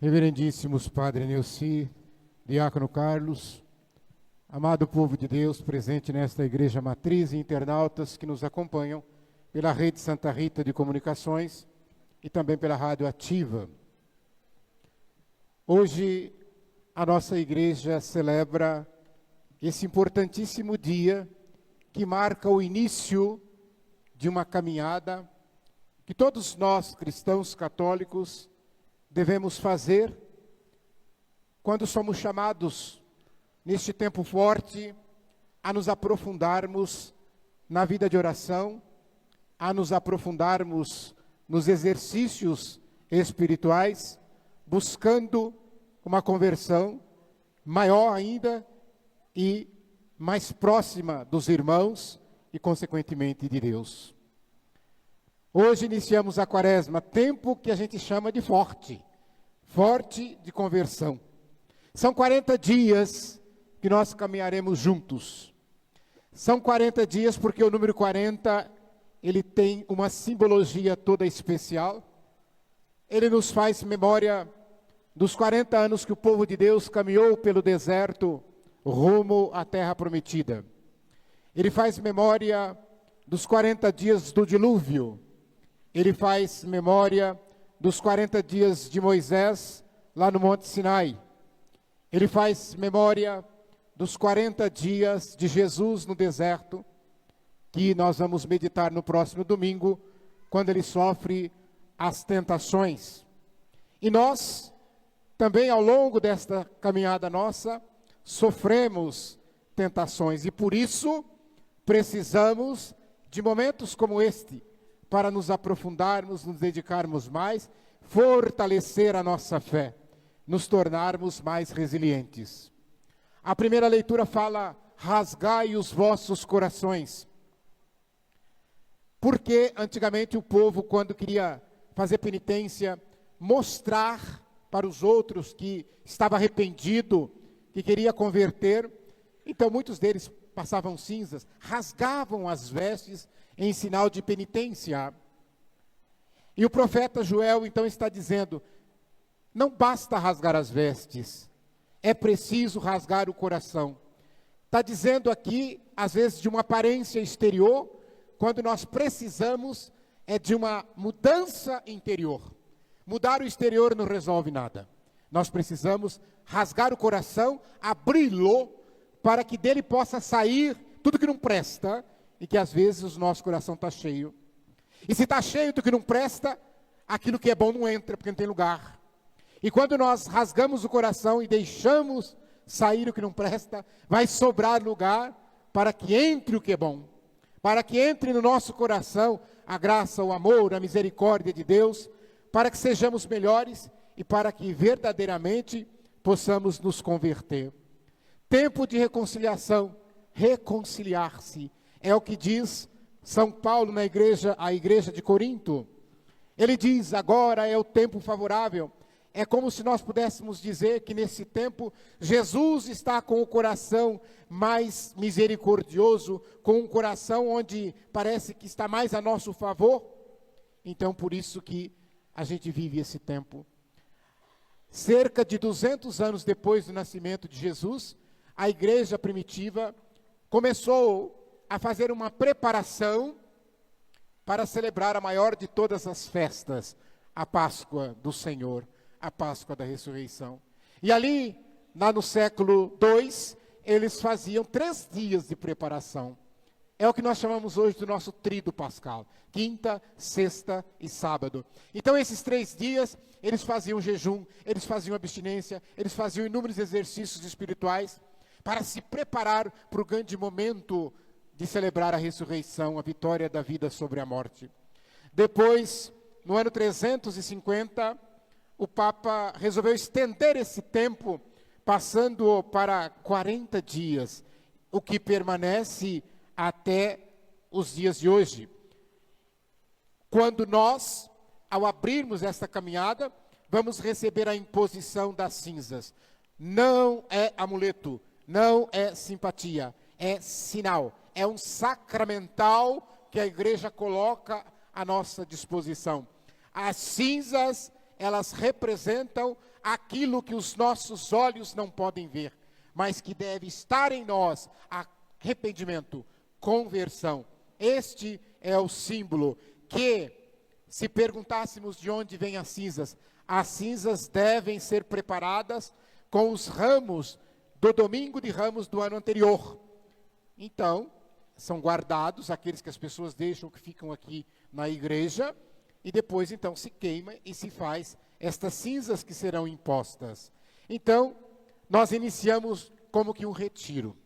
Reverendíssimos Padre Neuci, Diácono Carlos, amado povo de Deus presente nesta Igreja Matriz e internautas que nos acompanham pela Rede Santa Rita de Comunicações e também pela Rádio Ativa. Hoje a nossa Igreja celebra esse importantíssimo dia que marca o início de uma caminhada que todos nós, cristãos católicos, devemos fazer quando somos chamados, neste tempo forte, a nos aprofundarmos na vida de oração, a nos aprofundarmos nos exercícios espirituais, buscando uma conversão maior ainda e mais próxima dos irmãos e, consequentemente, de Deus. Hoje iniciamos a Quaresma, tempo que a gente chama de forte de conversão. São 40 dias que nós caminharemos juntos. São 40 dias porque o número 40, ele tem uma simbologia toda especial. Ele nos faz memória dos 40 anos que o povo de Deus caminhou pelo deserto rumo à terra prometida. Ele faz memória dos 40 dias do dilúvio. Ele faz memória dos 40 dias de Moisés lá no Monte Sinai. Ele faz memória dos 40 dias de Jesus no deserto, que nós vamos meditar no próximo domingo, quando ele sofre as tentações. E nós, também ao longo desta caminhada nossa, sofremos tentações. E por isso, precisamos de momentos como este, para nos aprofundarmos, nos dedicarmos mais, fortalecer a nossa fé, nos tornarmos mais resilientes. A primeira leitura fala: rasgai os vossos corações. Porque antigamente o povo, quando queria fazer penitência, mostrar para os outros que estava arrependido, que queria converter, então muitos deles passavam cinzas, rasgavam as vestes em sinal de penitência. E o profeta Joel então está dizendo: não basta rasgar as vestes, é preciso rasgar o coração. Está dizendo aqui, às vezes, de uma aparência exterior, quando nós precisamos de uma mudança interior. Mudar o exterior não resolve nada. Nós precisamos rasgar o coração, abri-lo, para que dele possa sair tudo que não presta, e que às vezes o nosso coração está cheio. E se está cheio do que não presta, aquilo que é bom não entra, porque não tem lugar. E quando nós rasgamos o coração e deixamos sair o que não presta, vai sobrar lugar para que entre o que é bom. Para que entre no nosso coração a graça, o amor, a misericórdia de Deus, para que sejamos melhores e para que verdadeiramente possamos nos converter. Tempo de reconciliação, reconciliar-se. É o que diz São Paulo na igreja, a igreja de Corinto. Ele diz: agora é o tempo favorável. É como se nós pudéssemos dizer que nesse tempo Jesus está com o coração mais misericordioso, com um coração onde parece que está mais a nosso favor. Então por isso que a gente vive esse tempo. Cerca de 200 anos depois do nascimento de Jesus, a igreja primitiva começou a fazer uma preparação para celebrar a maior de todas as festas, a Páscoa do Senhor, a Páscoa da Ressurreição. E ali, lá no século II, eles faziam 3 dias de preparação. É o que nós chamamos hoje do nosso tríduo pascal, quinta, sexta e sábado. Então esses 3 dias, eles faziam jejum, eles faziam abstinência, eles faziam inúmeros exercícios espirituais, para se preparar para o grande momento de celebrar a ressurreição, a vitória da vida sobre a morte. Depois, no ano 350, o Papa resolveu estender esse tempo, passando para 40 dias, o que permanece até os dias de hoje. Quando nós, ao abrirmos esta caminhada, vamos receber a imposição das cinzas. Não é amuleto, não é simpatia, é sinal. É um sacramental que a igreja coloca à nossa disposição. As cinzas elas representam aquilo que os nossos olhos não podem ver, mas que deve estar em nós: arrependimento, conversão. Este é o símbolo que, se perguntássemos de onde vêm as cinzas devem ser preparadas com os ramos do domingo de Ramos do ano anterior. Então, são guardados aqueles que as pessoas deixam, que ficam aqui na igreja, e depois então se queima e se faz estas cinzas que serão impostas. Então, nós iniciamos como que um retiro,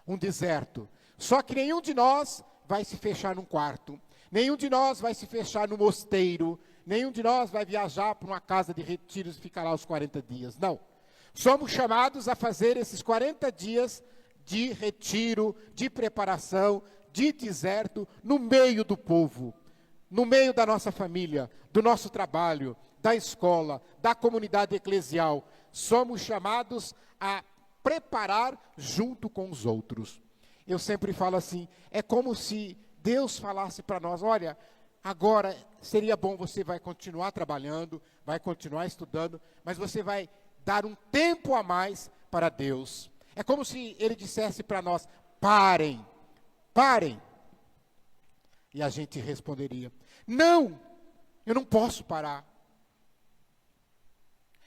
um deserto. Só que nenhum de nós vai se fechar num quarto, nenhum de nós vai se fechar no mosteiro, nenhum de nós vai viajar para uma casa de retiros e ficar lá os 40 dias. Não. Somos chamados a fazer esses 40 dias de retiro, de preparação, de deserto, no meio do povo, no meio da nossa família, do nosso trabalho, da escola, da comunidade eclesial. Somos chamados a preparar junto com os outros. Eu sempre falo assim, é como se Deus falasse para nós: olha, agora seria bom, você vai continuar trabalhando, vai continuar estudando, mas você vai dar um tempo a mais para Deus. É como se Ele dissesse para nós: parem, parem. E a gente responderia: não, eu não posso parar.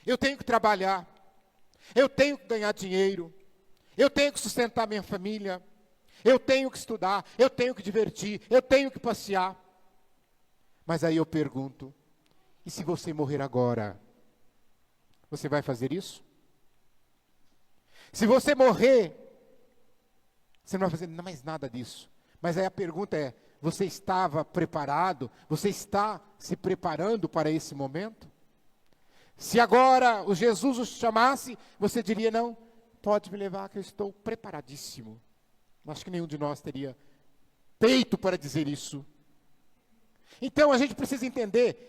Eu tenho que trabalhar, eu tenho que ganhar dinheiro, eu tenho que sustentar minha família, eu tenho que estudar, eu tenho que divertir, eu tenho que passear. Mas aí eu pergunto: e se você morrer agora? Você vai fazer isso? Se você morrer, você não vai fazer mais nada disso. Mas aí a pergunta é: você estava preparado? Você está se preparando para esse momento? Se agora o Jesus o chamasse, você diria: não, pode me levar que eu estou preparadíssimo. Acho que nenhum de nós teria peito para dizer isso. Então a gente precisa entender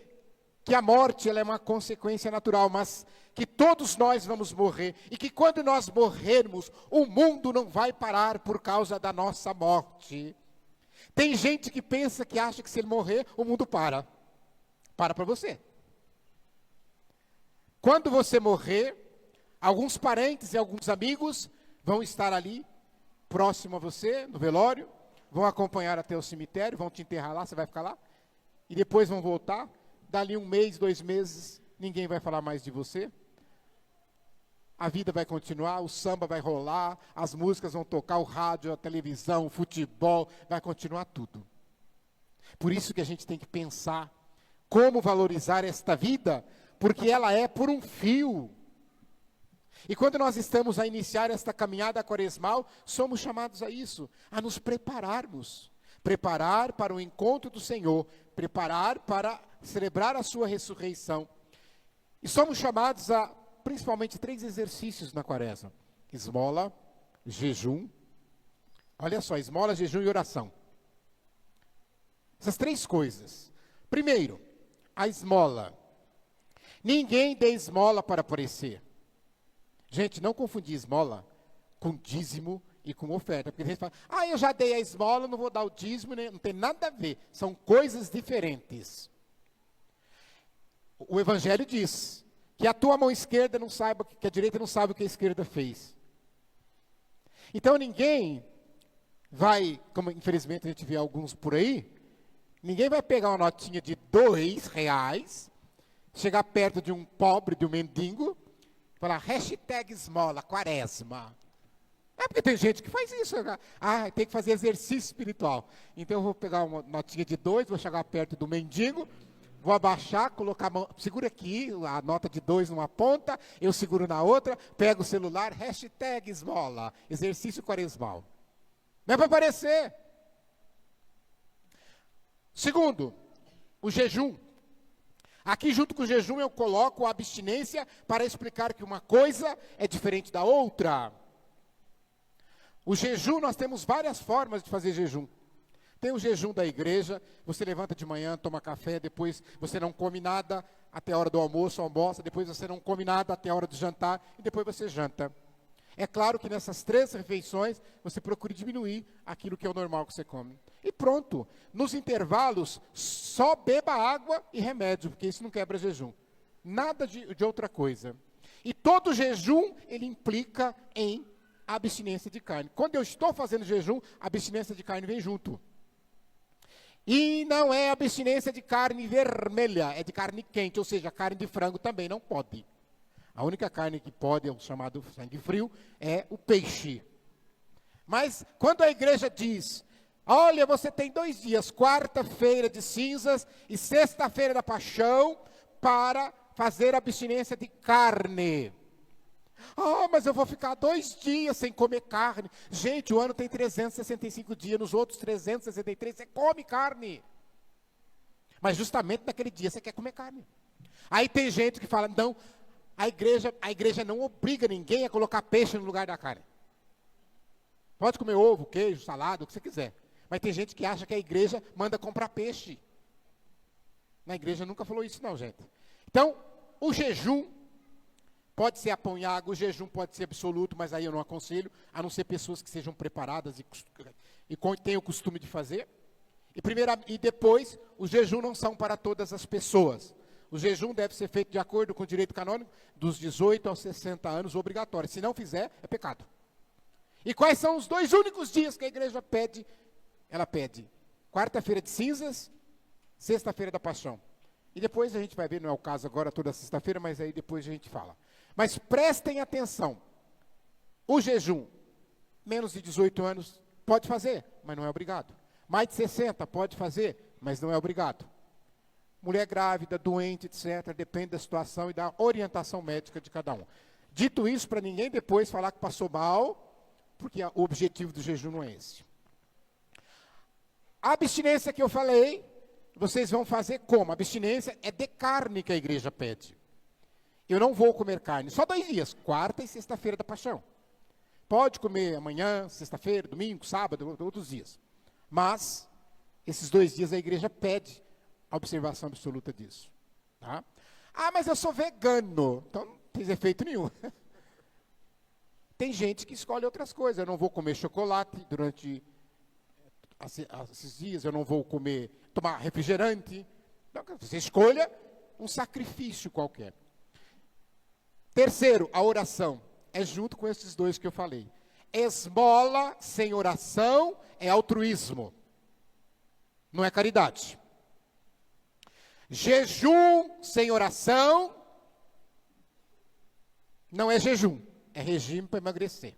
que a morte, ela é uma consequência natural, mas que todos nós vamos morrer, e que quando nós morrermos, o mundo não vai parar por causa da nossa morte. Tem gente que pensa, que acha que se ele morrer, o mundo para. Para você. Quando você morrer, alguns parentes e alguns amigos vão estar ali, próximo a você, no velório, vão acompanhar até o cemitério, vão te enterrar lá, você vai ficar lá, e depois vão voltar. Dali 1 mês, 2 meses, ninguém vai falar mais de você. A vida vai continuar, o samba vai rolar, as músicas vão tocar, o rádio, a televisão, o futebol, vai continuar tudo. Por isso que a gente tem que pensar como valorizar esta vida, porque ela é por um fio. E quando nós estamos a iniciar esta caminhada quaresmal, somos chamados a isso, a nos prepararmos. Preparar para o encontro do Senhor, preparar para celebrar a sua ressurreição. E somos chamados a, principalmente, 3 exercícios na quaresma: esmola, jejum. Olha só, esmola, jejum e oração. Essas 3 coisas. Primeiro, a esmola. Ninguém dê esmola para aparecer. Gente, não confundir esmola com dízimo e com oferta. Porque a gente fala: eu já dei a esmola, não vou dar o dízimo, não tem nada a ver. São coisas diferentes. O Evangelho diz que a tua mão esquerda não saiba, que a direita não sabe o que a esquerda fez. Então ninguém vai, como infelizmente a gente vê alguns por aí, ninguém vai pegar uma notinha de R$2, chegar perto de um pobre, de um mendigo, falar hashtag esmola, quaresma. É porque tem gente que faz isso. Tem que fazer exercício espiritual. Então eu vou pegar uma notinha de 2, vou chegar perto do mendigo, vou abaixar, colocar a mão, segura aqui, a nota de 2 numa ponta, eu seguro na outra, pego o celular, hashtag esmola, exercício quaresmal. Não é para aparecer. Segundo, o jejum. Aqui junto com o jejum eu coloco a abstinência para explicar que uma coisa é diferente da outra. O jejum, nós temos várias formas de fazer jejum. Tem o jejum da igreja, você levanta de manhã, toma café, depois você não come nada até a hora do almoço, almoça, depois você não come nada até a hora do jantar, e depois você janta. É claro que nessas 3 refeições, você procura diminuir aquilo que é o normal que você come. E pronto, nos intervalos, só beba água e remédio, porque isso não quebra jejum. Nada de outra coisa. E todo jejum, ele implica em abstinência de carne. Quando eu estou fazendo jejum, a abstinência de carne vem junto. E não é abstinência de carne vermelha, é de carne quente, ou seja, carne de frango também não pode. A única carne que pode, é o chamado sangue frio, é o peixe. Mas quando a igreja diz, olha, você tem 2 dias, quarta-feira de cinzas e sexta-feira da paixão, para fazer abstinência de carne. Ah, mas eu vou ficar 2 dias sem comer carne. Gente, o ano tem 365 dias, nos outros 363 você come carne. Mas justamente naquele dia você quer comer carne. Aí tem gente que fala, não, a igreja não obriga ninguém a colocar peixe no lugar da carne. Pode comer ovo, queijo, salada, o que você quiser. Mas tem gente que acha que a igreja manda comprar peixe. Na igreja nunca falou isso não, gente. Então, o jejum pode ser a pão e água, o jejum pode ser absoluto, mas aí eu não aconselho, a não ser pessoas que sejam preparadas e tenham o costume de fazer. E depois, o jejum não são para todas as pessoas. O jejum deve ser feito de acordo com o direito canônico, dos 18 aos 60 anos, obrigatório. Se não fizer, é pecado. E quais são os 2 únicos dias que a igreja pede? Ela pede quarta-feira de cinzas, sexta-feira da paixão. E depois a gente vai ver, não é o caso agora toda sexta-feira, mas aí depois a gente fala. Mas prestem atenção, o jejum, menos de 18 anos, pode fazer, mas não é obrigado. Mais de 60, pode fazer, mas não é obrigado. Mulher grávida, doente, etc., depende da situação e da orientação médica de cada um. Dito isso, para ninguém depois falar que passou mal, porque o objetivo do jejum não é esse. A abstinência que eu falei, vocês vão fazer como? A abstinência é de carne que a igreja pede. Eu não vou comer carne, só 2 dias, quarta e sexta-feira da paixão. Pode comer amanhã, sexta-feira, domingo, sábado, outros dias. Mas, esses 2 dias a igreja pede a observação absoluta disso. Tá? Ah, mas eu sou vegano, então não tem efeito nenhum. Tem gente que escolhe outras coisas, eu não vou comer chocolate durante esses dias, eu não vou tomar refrigerante. Então, você escolha um sacrifício qualquer. Terceiro, a oração. É junto com esses 2 que eu falei. Esmola sem oração é altruísmo. Não é caridade. Jejum sem oração não é jejum. É regime para emagrecer.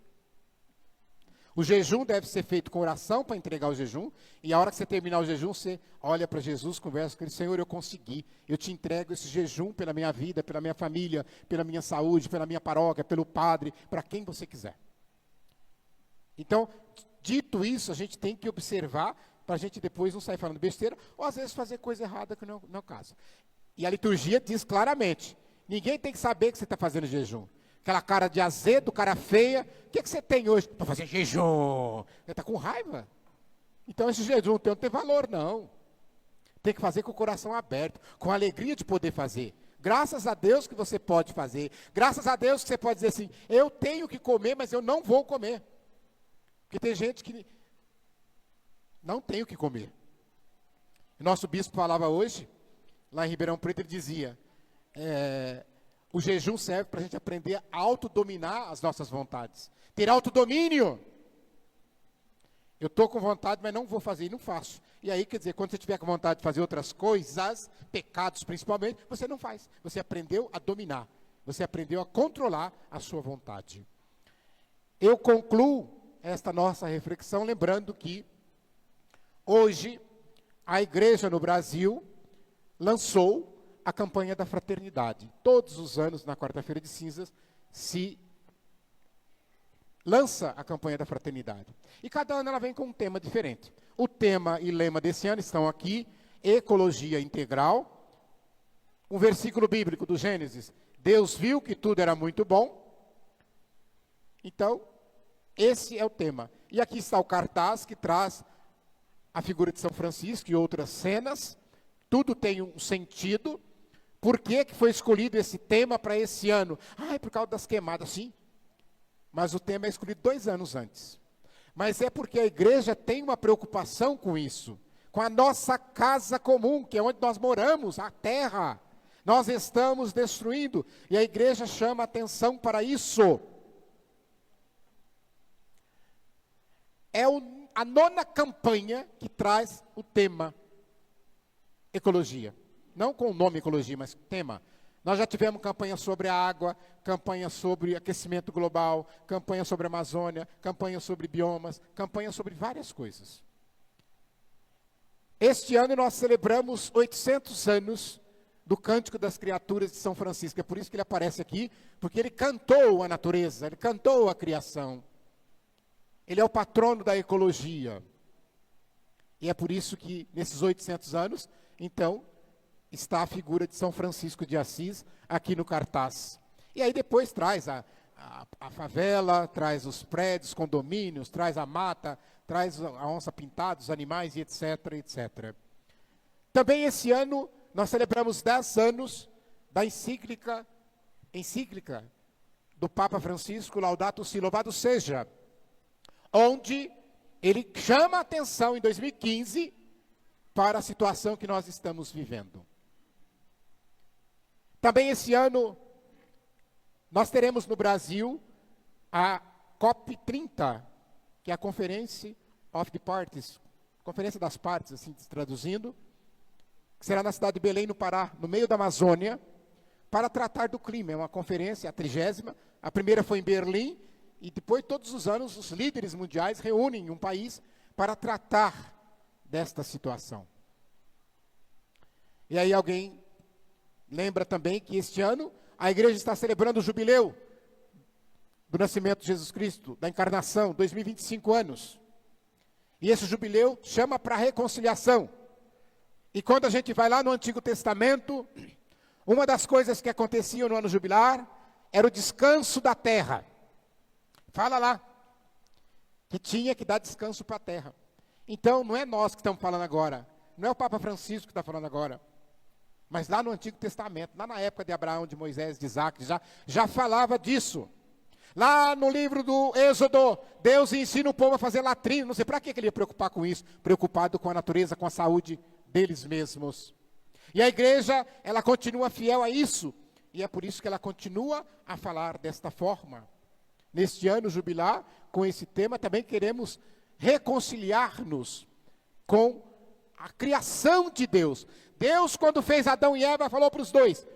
O jejum deve ser feito com oração para entregar o jejum. E a hora que você terminar o jejum, você olha para Jesus, conversa com ele. Senhor, eu consegui. Eu te entrego esse jejum pela minha vida, pela minha família, pela minha saúde, pela minha paróquia, pelo padre, para quem você quiser. Então, dito isso, a gente tem que observar para a gente depois não sair falando besteira, ou às vezes fazer coisa errada que não é o caso. E a liturgia diz claramente, ninguém tem que saber que você está fazendo jejum. Aquela cara de azedo, cara feia, o que você tem hoje? Para fazer jejum. Você está com raiva. Então esse jejum não tem valor, não. Tem que fazer com o coração aberto, com a alegria de poder fazer. Graças a Deus que você pode fazer. Graças a Deus que você pode dizer assim, eu tenho que comer, mas eu não vou comer. Porque tem gente que não tem o que comer. Nosso bispo falava hoje, lá em Ribeirão Preto, ele dizia, o jejum serve para a gente aprender a autodominar as nossas vontades. Ter autodomínio. Eu estou com vontade, mas não vou fazer, e não faço. E aí, quer dizer, quando você tiver com vontade de fazer outras coisas, pecados principalmente, você não faz. Você aprendeu a dominar. Você aprendeu a controlar a sua vontade. Eu concluo esta nossa reflexão lembrando que hoje a igreja no Brasil lançou a campanha da fraternidade. Todos os anos, na quarta-feira de cinzas, se lança a campanha da fraternidade. E cada ano ela vem com um tema diferente. O tema e lema desse ano estão aqui, ecologia integral. Um versículo bíblico do Gênesis, Deus viu que tudo era muito bom. Então, esse é o tema. E aqui está o cartaz que traz a figura de São Francisco e outras cenas. Tudo tem um sentido. Por que foi escolhido esse tema para esse ano? Ah, é por causa das queimadas, sim. Mas o tema é escolhido 2 anos antes. Mas é porque a igreja tem uma preocupação com isso. Com a nossa casa comum, que é onde nós moramos, a terra. Nós estamos destruindo, e a igreja chama atenção para isso. É a 9ª campanha que traz o tema ecologia. Não com o nome ecologia, mas tema. Nós já tivemos campanha sobre a água, campanha sobre aquecimento global, campanha sobre a Amazônia, campanha sobre biomas, campanha sobre várias coisas. Este ano nós celebramos 800 anos do Cântico das Criaturas de São Francisco. É por isso que ele aparece aqui, porque ele cantou a natureza, ele cantou a criação. Ele é o patrono da ecologia. E é por isso que, nesses 800 anos, então, está a figura de São Francisco de Assis aqui no cartaz. E aí depois traz a favela, traz os prédios, condomínios, traz a mata, traz a onça pintada, os animais, e etc, etc. Também esse ano, nós celebramos 10 anos da encíclica do Papa Francisco, Laudato Si, louvado seja, onde ele chama a atenção em 2015 para a situação que nós estamos vivendo. Também esse ano, nós teremos no Brasil a COP30, que é a Conference of the Parties, Conferência das Partes, assim traduzindo, que será na cidade de Belém, no Pará, no meio da Amazônia, para tratar do clima. É uma conferência, a 30ª, a primeira foi em Berlim, e depois, todos os anos, os líderes mundiais reúnem em um país para tratar desta situação. E aí alguém lembra também que este ano a igreja está celebrando o jubileu do nascimento de Jesus Cristo, da encarnação, 2025 anos. E esse jubileu chama para reconciliação. E quando a gente vai lá no Antigo Testamento, uma das coisas que aconteciam no ano jubilar era o descanso da terra. Fala lá, que tinha que dar descanso para a terra. Então, não é nós que estamos falando agora, não é o Papa Francisco que está falando agora, mas lá no Antigo Testamento, lá na época de Abraão, de Moisés, de Isaac, já falava disso. Lá no livro do Êxodo, Deus ensina o povo a fazer latrina, não sei para que ele ia preocupar com isso, preocupado com a natureza, com a saúde deles mesmos. E a igreja, ela continua fiel a isso, e é por isso que ela continua a falar desta forma. Neste ano jubilar, com esse tema, também queremos reconciliar-nos com a criação de Deus. Deus, quando fez Adão e Eva, falou para os dois: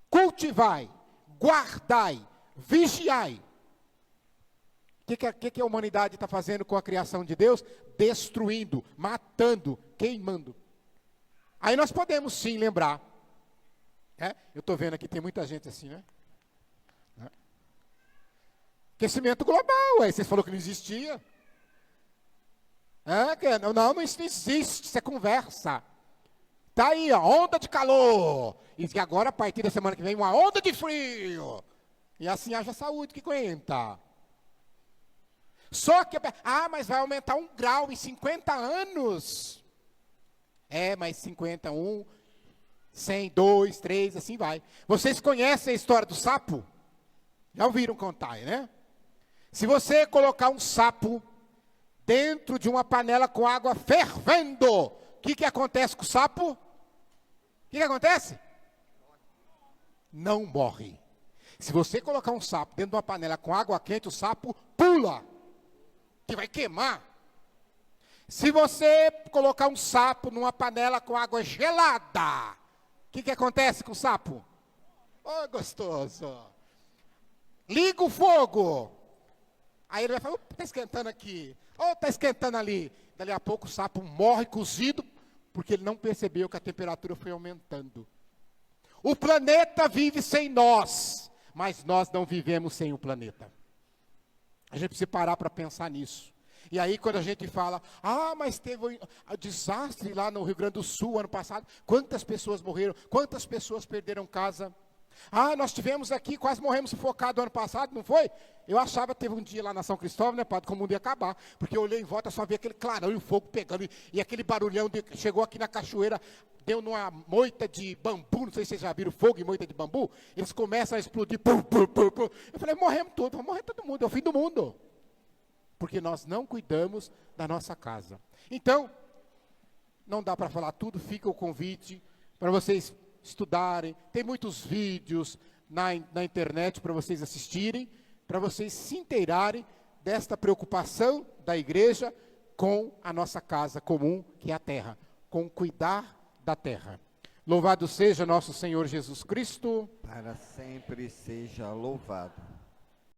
cultivai, guardai, vigiai. O que a humanidade está fazendo com a criação de Deus? Destruindo, matando, queimando. Aí nós podemos sim lembrar. Eu estou vendo aqui, tem muita gente assim, né? Aquecimento global, aí vocês falaram que não existia. Não existe, isso é conversa. Está aí, ó, onda de calor. E que agora, a partir da semana que vem, uma onda de frio. E assim haja saúde que aguenta. Só que, mas vai aumentar 1 grau em 50 anos. Mas 51, 100, 2, 3, assim vai. Vocês conhecem a história do sapo? Já ouviram contar, né? Se você colocar um sapo dentro de uma panela com água fervendo, o que acontece com o sapo? O que acontece? Não morre. Se você colocar um sapo dentro de uma panela com água quente, o sapo pula, que vai queimar. Se você colocar um sapo numa panela com água gelada, o que acontece com o sapo? Oh, gostoso. Liga o fogo. Aí ele vai falar: está esquentando aqui, está esquentando ali. Dali a pouco o sapo morre cozido, porque ele não percebeu que a temperatura foi aumentando. O planeta vive sem nós, mas nós não vivemos sem o planeta. A gente precisa parar para pensar nisso. E aí quando a gente fala: mas teve um desastre lá no Rio Grande do Sul ano passado, quantas pessoas morreram, quantas pessoas perderam casa. Nós tivemos aqui, quase morremos sufocados ano passado, não foi? Eu achava, teve um dia lá na São Cristóvão, né, padre, que o mundo ia acabar, porque eu olhei em volta, só vi aquele clarão e o fogo pegando, e aquele barulhão, chegou aqui na cachoeira, deu numa moita de bambu, não sei se vocês já viram fogo em moita de bambu, eles começam a explodir, pum, pum, pum, pum. Eu falei: morremos todos, vamos morrer todo mundo, é o fim do mundo, porque nós não cuidamos da nossa casa. Então, não dá para falar tudo, fica o convite para vocês estudarem, tem muitos vídeos na internet para vocês assistirem, para vocês se inteirarem desta preocupação da igreja com a nossa casa comum, que é a terra, com cuidar da terra. Louvado seja nosso Senhor Jesus Cristo. Para sempre seja louvado.